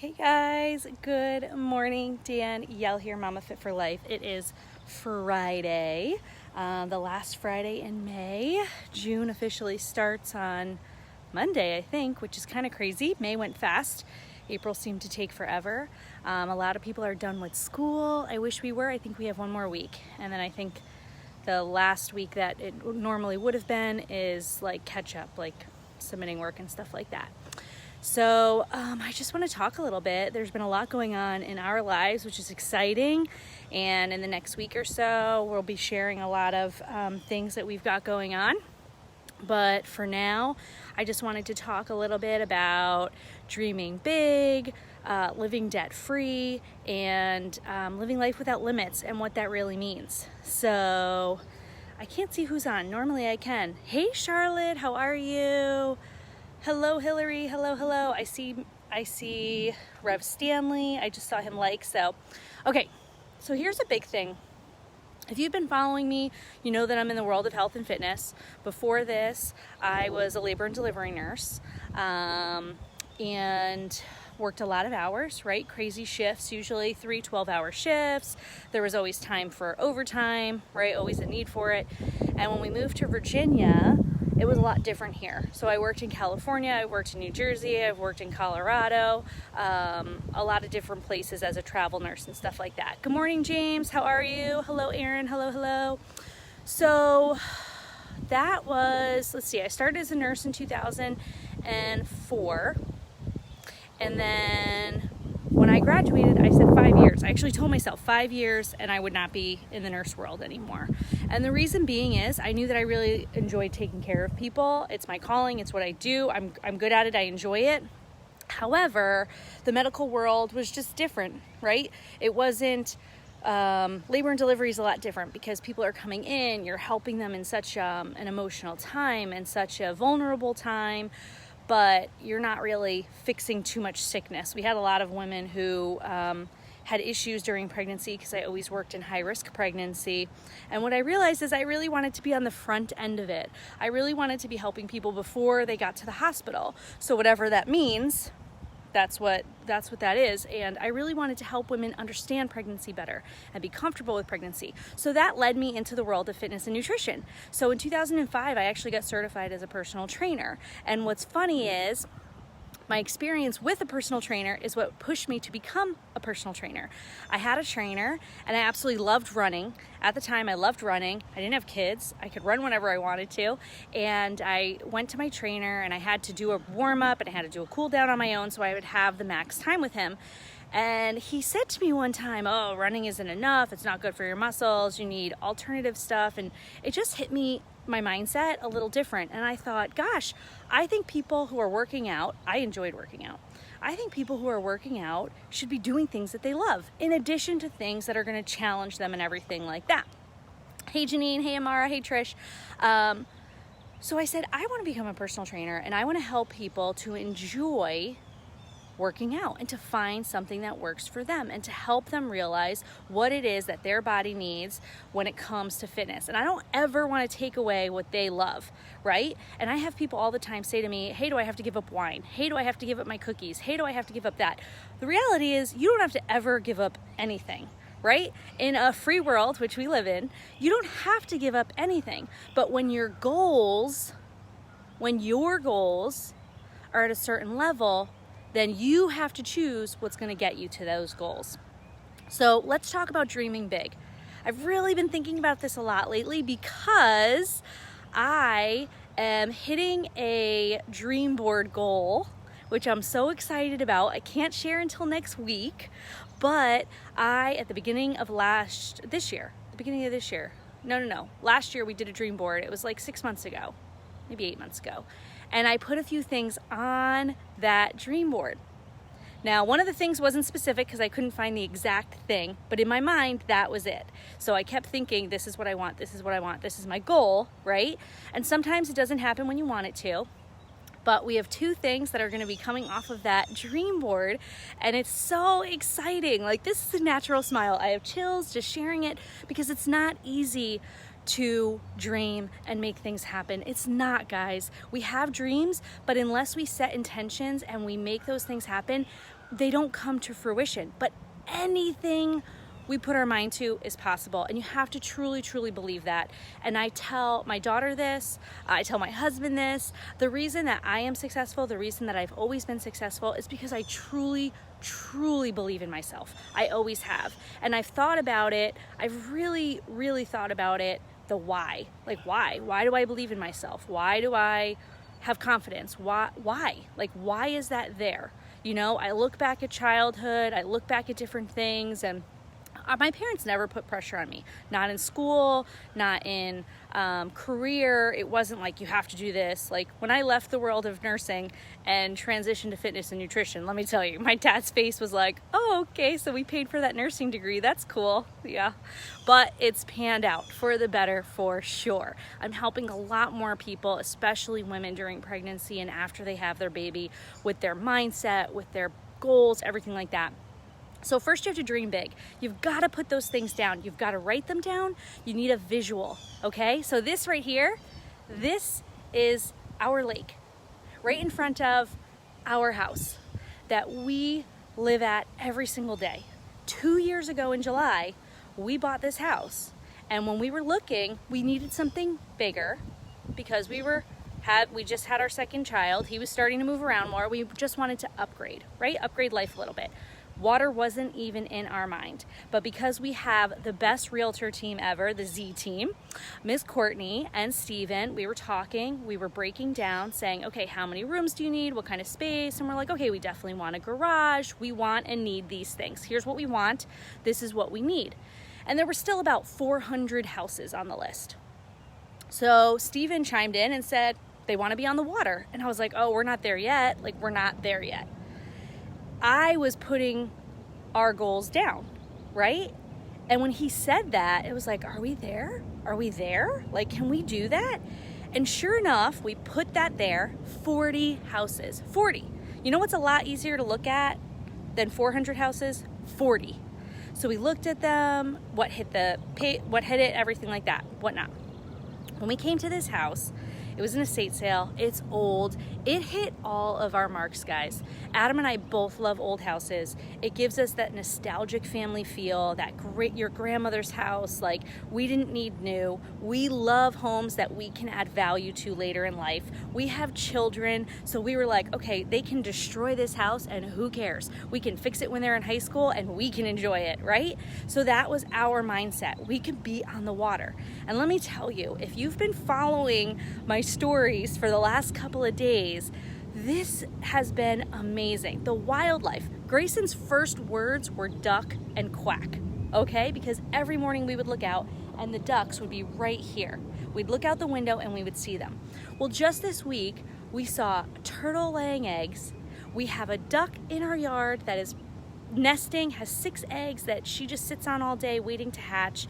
Hey guys, good morning. Danielle here, Mama Fit for Life. It is Friday, the last Friday in May. June officially starts on Monday, I think, which is kind of crazy. May went fast. April seemed to take forever. A lot of people are done with school. I wish we were. I think we have one more week. And then I think the last week that it normally would have been is like catch up, like submitting work and stuff like that. So I just want to talk a little bit. There's been a lot going on in our lives, which is exciting. And in the next week or so, we'll be sharing a lot of things that we've got going on. But for now, I just wanted to talk a little bit about dreaming big, living debt-free, and living life without limits and what that really means. So I can't see who's on. Normally I can. Hey, Charlotte, how are you? Hello, Hillary. Hello. I see Rev Stanley. I just saw him so. Okay, so here's a big thing. If you've been following me, you know that I'm in the world of health and fitness. Before this, I was a labor and delivery nurse and worked a lot of hours, right? Crazy shifts, usually 3 12-hour shifts. There was always time for overtime, right? Always a need for it. And when we moved to Virginia, it was a lot different here. So I worked in California, I worked in New Jersey, I've worked in Colorado, a lot of different places as a travel nurse and stuff like that. Good morning, James. How are you? Hello, Aaron. Hello. So that was, let's see, I started as a nurse in 2004. And then when I graduated, I said 5 years. I actually told myself 5 years and I would not be in the nurse world anymore. And the reason being is I knew that I really enjoyed taking care of people. It's my calling. It's what I do. I'm good at it. I enjoy it. However, the medical world was just different, right? It wasn't, labor and delivery is a lot different because people are coming in, you're helping them in such an emotional time and such a vulnerable time, but you're not really fixing too much sickness. We had a lot of women who had issues during pregnancy because I always worked in high-risk pregnancy. And what I realized is I really wanted to be on the front end of it. I really wanted to be helping people before they got to the hospital. So whatever that means, that's what that is. And I really wanted to help women understand pregnancy better and be comfortable with pregnancy. So that led me into the world of fitness and nutrition. So in 2005, I actually got certified as a personal trainer. And what's funny is my experience with a personal trainer is what pushed me to become a personal trainer. I had a trainer and I absolutely loved running. At the time, I loved running. I didn't have kids. I could run whenever I wanted to. And I went to my trainer and I had to do a warm up and I had to do a cool down on my own so I would have the max time with him. And he said to me one time, oh, running isn't enough. It's not good for your muscles. You need alternative stuff. And it just hit me, my mindset, a little different. And I thought, gosh, I think people who are working out, I enjoyed working out. I think people who are working out should be doing things that they love, in addition to things that are going to challenge them and everything like that. Hey, Janine. Hey, Amara. Hey, Trish. So I said, I want to become a personal trainer and I want to help people to enjoy working out and to find something that works for them and to help them realize what it is that their body needs when it comes to fitness. And I don't ever want to take away what they love, right? And I have people all the time say to me, hey, do I have to give up wine? Hey, do I have to give up my cookies? Hey, do I have to give up that? The reality is you don't have to ever give up anything, right? In a free world, which we live in, you don't have to give up anything. But when your goals are at a certain level, then you have to choose what's going to get you to those goals. So let's talk about dreaming big. I've really been thinking about this a lot lately because I am hitting a dream board goal, which I'm so excited about. I can't share until next week, but at the beginning of last year, last year we did a dream board. It was like 6 months ago, maybe 8 months ago. And I put a few things on that dream board. Now, one of the things wasn't specific because I couldn't find the exact thing, but in my mind, that was it. So I kept thinking, this is what I want, this is what I want, this is my goal, right? And sometimes it doesn't happen when you want it to. But we have 2 things that are going to be coming off of that dream board, and it's so exciting. Like, this is a natural smile. I have chills just sharing it because it's not easy to dream and make things happen. It's not, guys. We have dreams, but unless we set intentions and we make those things happen, they don't come to fruition. But anything we put our mind to is possible, and you have to truly, truly believe that. And I tell my daughter this, I tell my husband this. The reason that I am successful, the reason that I've always been successful is because I truly, truly believe in myself. I always have. And I've thought about it. I've really, really thought about it. The why. Like, why? Why do I believe in myself? Why do I have confidence? Why? Like, why is that there? You know, I look back at childhood, I look back at different things, and my parents never put pressure on me. Not in school, not in career. It wasn't like, you have to do this. Like, when I left the world of nursing and transitioned to fitness and nutrition, let me tell you, my dad's face was like, oh, okay, so we paid for that nursing degree. That's cool. Yeah. But it's panned out for the better, for sure. I'm helping a lot more people, especially women during pregnancy and after they have their baby, with their mindset, with their goals, everything like that. So first you have to dream big. You've got to put those things down. You've got to write them down. You need a visual, okay? So this right here, this is our lake right in front of our house that we live at every single day. 2 years ago in July, we bought this house. And when we were looking, we needed something bigger because we just had our second child. He was starting to move around more. We just wanted to upgrade, right? Upgrade life a little bit. Water wasn't even in our mind. But because we have the best realtor team ever, the Z team, Ms. Courtney and Steven, we were talking, we were breaking down, saying, okay, how many rooms do you need? What kind of space? And we're like, okay, we definitely want a garage. We want and need these things. Here's what we want. This is what we need. And there were still about 400 houses on the list. So Steven chimed in and said, they want to be on the water. And I was like, oh, we're not there yet. Like, we're not there yet. I was putting our goals down, right? And when he said that, it was like, are we there? Are we there? Like, can we do that? And sure enough, we put that there, 40 houses, 40. You know what's a lot easier to look at than 400 houses? 40. So we looked at them, what hit it, everything like that, whatnot. When we came to this house, it was an estate sale. It's old. It hit all of our marks, guys. Adam and I both love old houses. It gives us that nostalgic family feel, that your grandmother's house. Like, we didn't need new. We love homes that we can add value to later in life. We have children, so we were like, okay, they can destroy this house and who cares? We can fix it when they're in high school and we can enjoy it, right? So that was our mindset. We could be on the water. And let me tell you, if you've been following my stories for the last couple of days, this has been amazing. The wildlife. Grayson's first words were duck and quack, okay? Because every morning we would look out and the ducks would be right here. We'd look out the window and we would see them. Well, just this week, we saw a turtle laying eggs. We have a duck in our yard that is nesting, has 6 eggs that she just sits on all day waiting to hatch.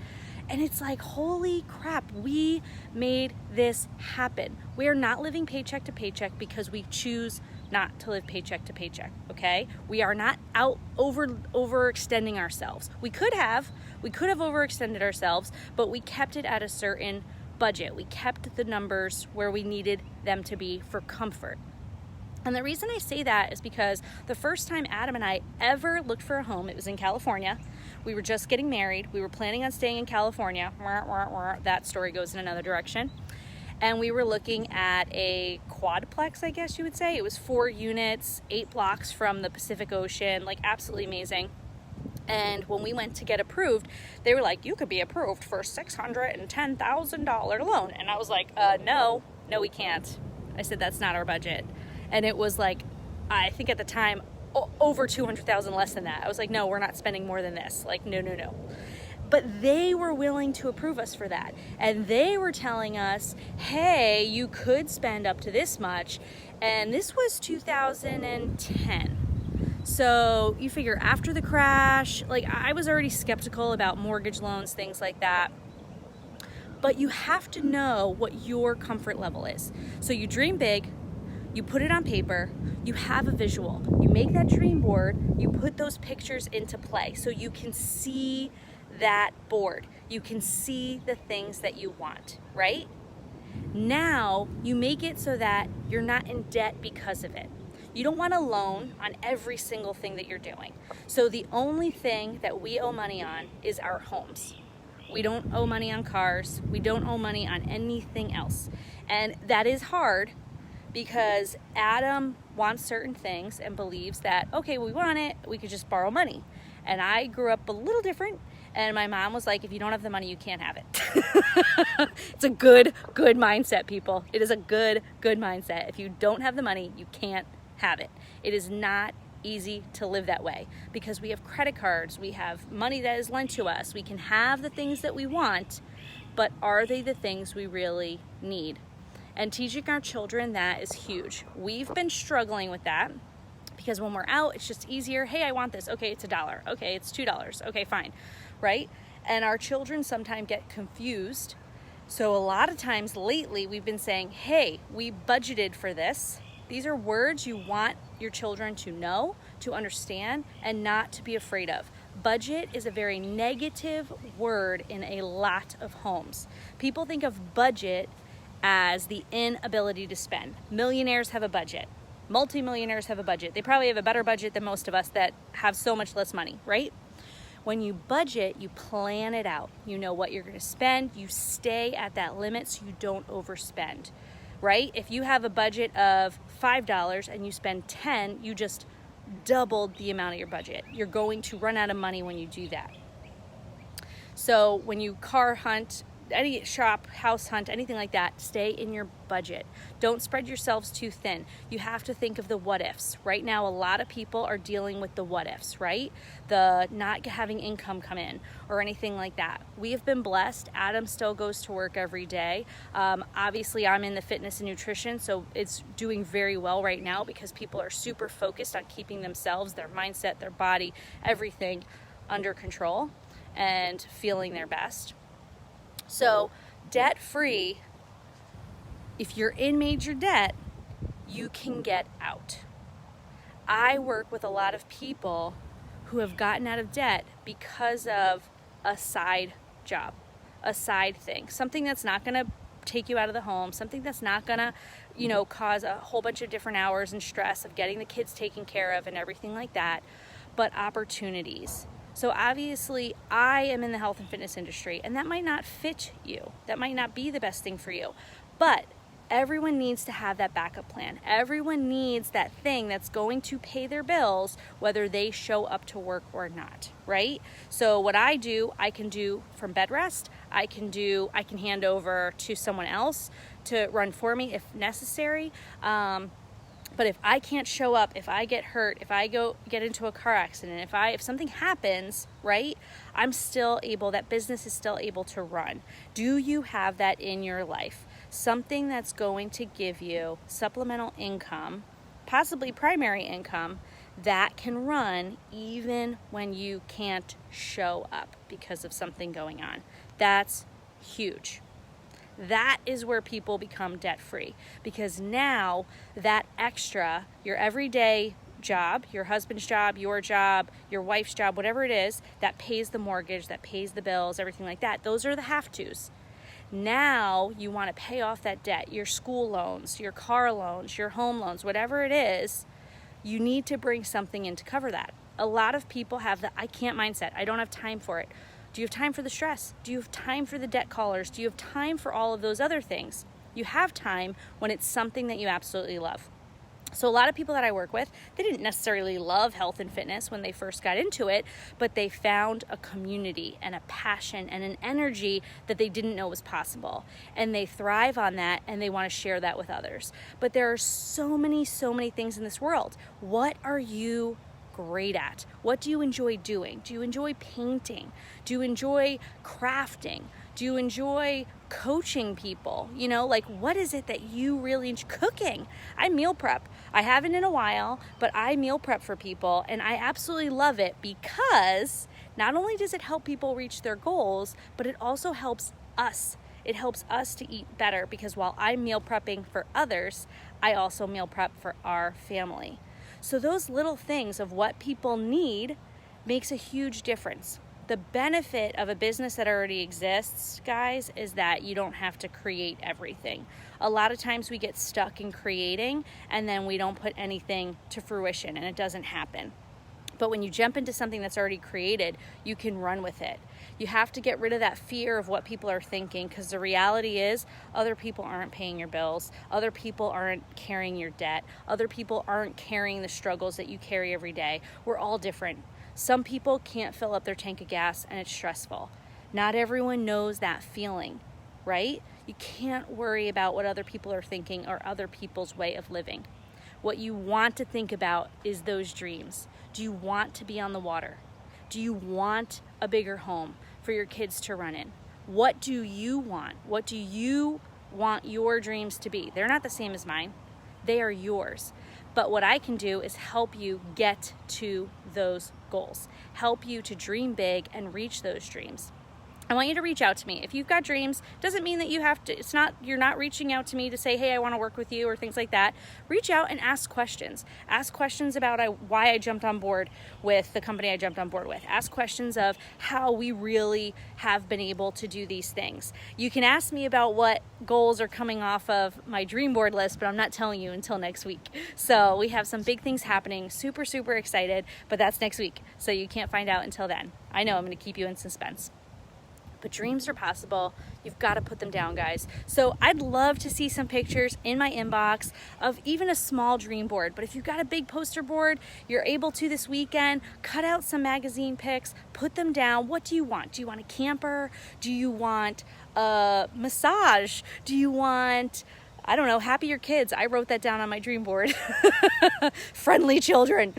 And it's like, holy crap, we made this happen. We are not living paycheck to paycheck because we choose not to live paycheck to paycheck, okay? We are not out overextending ourselves. We could have overextended ourselves, but we kept it at a certain budget. We kept the numbers where we needed them to be for comfort. And the reason I say that is because the first time Adam and I ever looked for a home, it was in California. We were just getting married. We were planning on staying in California. That story goes in another direction. And we were looking at a quadplex, I guess you would say. It was 4 units, 8 blocks from the Pacific Ocean, like absolutely amazing. And when we went to get approved, they were like, you could be approved for $610,000 loan. And I was like, no, we can't. I said, that's not our budget. And it was like, I think at the time, over 200,000 less than that. I was like, no, we're not spending more than this. Like, no. But they were willing to approve us for that. And they were telling us, hey, you could spend up to this much. And this was 2010. So you figure after the crash, like I was already skeptical about mortgage loans, things like that. But you have to know what your comfort level is. So you dream big. You put it on paper, you have a visual, you make that dream board, you put those pictures into play so you can see that board. You can see the things that you want, right? Now you make it so that you're not in debt because of it. You don't want a loan on every single thing that you're doing. So the only thing that we owe money on is our homes. We don't owe money on cars. We don't owe money on anything else. And that is hard because Adam wants certain things and believes that, okay, we want it, we could just borrow money. And I grew up a little different, and my mom was like, if you don't have the money, you can't have it. It's a good mindset, people. It is a good mindset. If you don't have the money, you can't have it. It is not easy to live that way because we have credit cards, we have money that is lent to us, we can have the things that we want, but are they the things we really need? And teaching our children that is huge. We've been struggling with that because when we're out, it's just easier. Hey, I want this. Okay, it's $1. Okay, it's $2. Okay, fine, right? And our children sometimes get confused. So a lot of times lately, we've been saying, hey, we budgeted for this. These are words you want your children to know, to understand, and not to be afraid of. Budget is a very negative word in a lot of homes. People think of budget as the inability to spend. Millionaires have a budget. Multimillionaires have a budget. They probably have a better budget than most of us that have so much less money, right? When you budget, you plan it out. You know what you're going to spend. You stay at that limit so you don't overspend, right? If you have a budget of $5 and you spend $10, you just doubled the amount of your budget. You're going to run out of money when you do that. So when you car hunt, any shop, house hunt, anything like that, stay in your budget. Don't spread yourselves too thin. You have to think of the what ifs. Right now, a lot of people are dealing with the what ifs, right? The not having income come in or anything like that. We have been blessed. Adam still goes to work every day. Obviously, I'm in the fitness and nutrition, so it's doing very well right now because people are super focused on keeping themselves, their mindset, their body, everything under control and feeling their best. So debt-free, if you're in major debt, you can get out. I work with a lot of people who have gotten out of debt because of a side job, a side thing, something that's not going to take you out of the home, something that's not going to, cause a whole bunch of different hours and stress of getting the kids taken care of and everything like that, but opportunities. So obviously I am in the health and fitness industry, and that might not fit you. That might not be the best thing for you, but everyone needs to have that backup plan. Everyone needs that thing that's going to pay their bills, whether they show up to work or not, right? So what I do, I can do from bed rest. I can hand over to someone else to run for me if necessary. But if I can't show up, if I get hurt, if I get into a car accident, if something happens, right, that business is still able to run. Do you have that in your life? Something that's going to give you supplemental income, possibly primary income, that can run even when you can't show up because of something going on. That's huge. That is where people become debt-free, because now that extra, your everyday job, your husband's job, your wife's job, whatever it is, that pays the mortgage, that pays the bills, everything like that, those are the have-tos. Now you want to pay off that debt, your school loans, your car loans, your home loans, whatever it is, you need to bring something in to cover that. A lot of people have the I can't mindset. I don't have time for it. Do you have time for the stress? Do you have time for the debt callers? Do you have time for all of those other things? You have time when it's something that you absolutely love. So a lot of people that I work with, they didn't necessarily love health and fitness when they first got into it, but they found a community and a passion and an energy that they didn't know was possible. And they thrive on that, and they want to share that with others. But there are so many things in this world. What are you great at? What do you enjoy doing? Do you enjoy painting? Do you enjoy crafting? Do you enjoy coaching people? What is it that you really enjoy? Cooking. I meal prep. I haven't in a while, but I meal prep for people, and I absolutely love it because not only does it help people reach their goals, but it also helps us. It helps us to eat better, because while I'm meal prepping for others, I also meal prep for our family. So those little things of what people need makes a huge difference. The benefit of a business that already exists, guys, is that you don't have to create everything. A lot of times we get stuck in creating and then we don't put anything to fruition and it doesn't happen. But when you jump into something that's already created, you can run with it. You have to get rid of that fear of what people are thinking, because the reality is other people aren't paying your bills. Other people aren't carrying your debt. Other people aren't carrying the struggles that you carry every day. We're all different. Some people can't fill up their tank of gas and it's stressful. Not everyone knows that feeling, right? You can't worry about what other people are thinking or other people's way of living. What you want to think about is those dreams. Do you want to be on the water? Do you want a bigger home for your kids to run in? What do you want? What do you want your dreams to be? They're not the same as mine. They are yours. But what I can do is help you get to those goals, help you to dream big and reach those dreams. I want you to reach out to me. If you've got dreams, doesn't mean that you have to, you're not reaching out to me to say, hey, I want to work with you or things like that. Reach out and ask questions. Ask questions about why I jumped on board with the company I jumped on board with. Ask questions of how we really have been able to do these things. You can ask me about what goals are coming off of my dream board list, but I'm not telling you until next week. So we have some big things happening. Super, super excited, but that's next week. So you can't find out until then. I know I'm going to keep you in suspense. But dreams are possible. You've got to put them down, guys. So I'd love to see some pictures in my inbox of even a small dream board. But if you've got a big poster board, you're able to this weekend, cut out some magazine pics, put them down. What do you want? Do you want a camper? Do you want a massage? Do you want, I don't know, happier kids? I wrote that down on my dream board. Friendly children.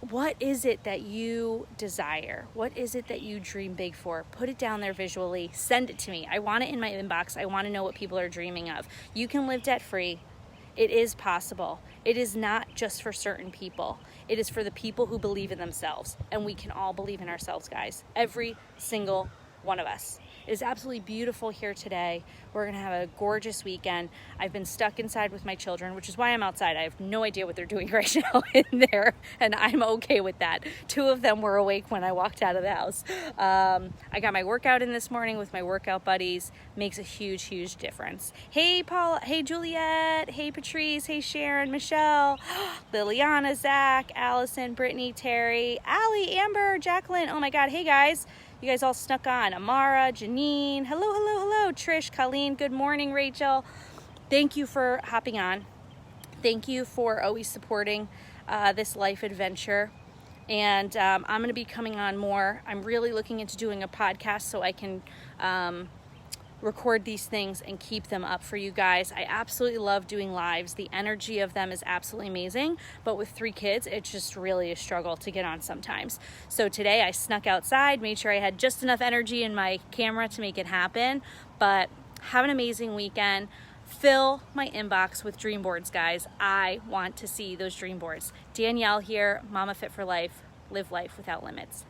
What is it that you desire? What is it that you dream big for? Put it down there visually. Send it to me. I want it in my inbox. I want to know what people are dreaming of. You can live debt-free. It is possible. It is not just for certain people. It is for the people who believe in themselves. And we can all believe in ourselves, guys. Every single one of us. It is absolutely beautiful here today. We're going to have a gorgeous weekend. I've been stuck inside with my children, which is why I'm outside. I have no idea what they're doing right now in there, and I'm okay with that. 2 of them were awake when I walked out of the house. I got my workout in this morning with my workout buddies. Makes a huge, huge difference. Hey, Paul. Hey, Juliet. Hey, Patrice. Hey, Sharon. Michelle. Liliana. Zach. Allison. Brittany. Terry. Allie. Amber. Jacqueline. Oh, my God. Hey, guys. You guys all snuck on. Amara, Janine, hello, hello, hello. Trish, Colleen, good morning, Rachel. Thank you for hopping on. Thank you for always supporting this life adventure. And I'm going to be coming on more. I'm really looking into doing a podcast so I can record these things and keep them up for you guys. I absolutely love doing lives. The energy of them is absolutely amazing, but with 3 kids, it's just really a struggle to get on sometimes. So today I snuck outside, made sure I had just enough energy in my camera to make it happen, but have an amazing weekend. Fill my inbox with dream boards, guys. I want to see those dream boards. Danielle here, Mama Fit for Life. Live life without limits.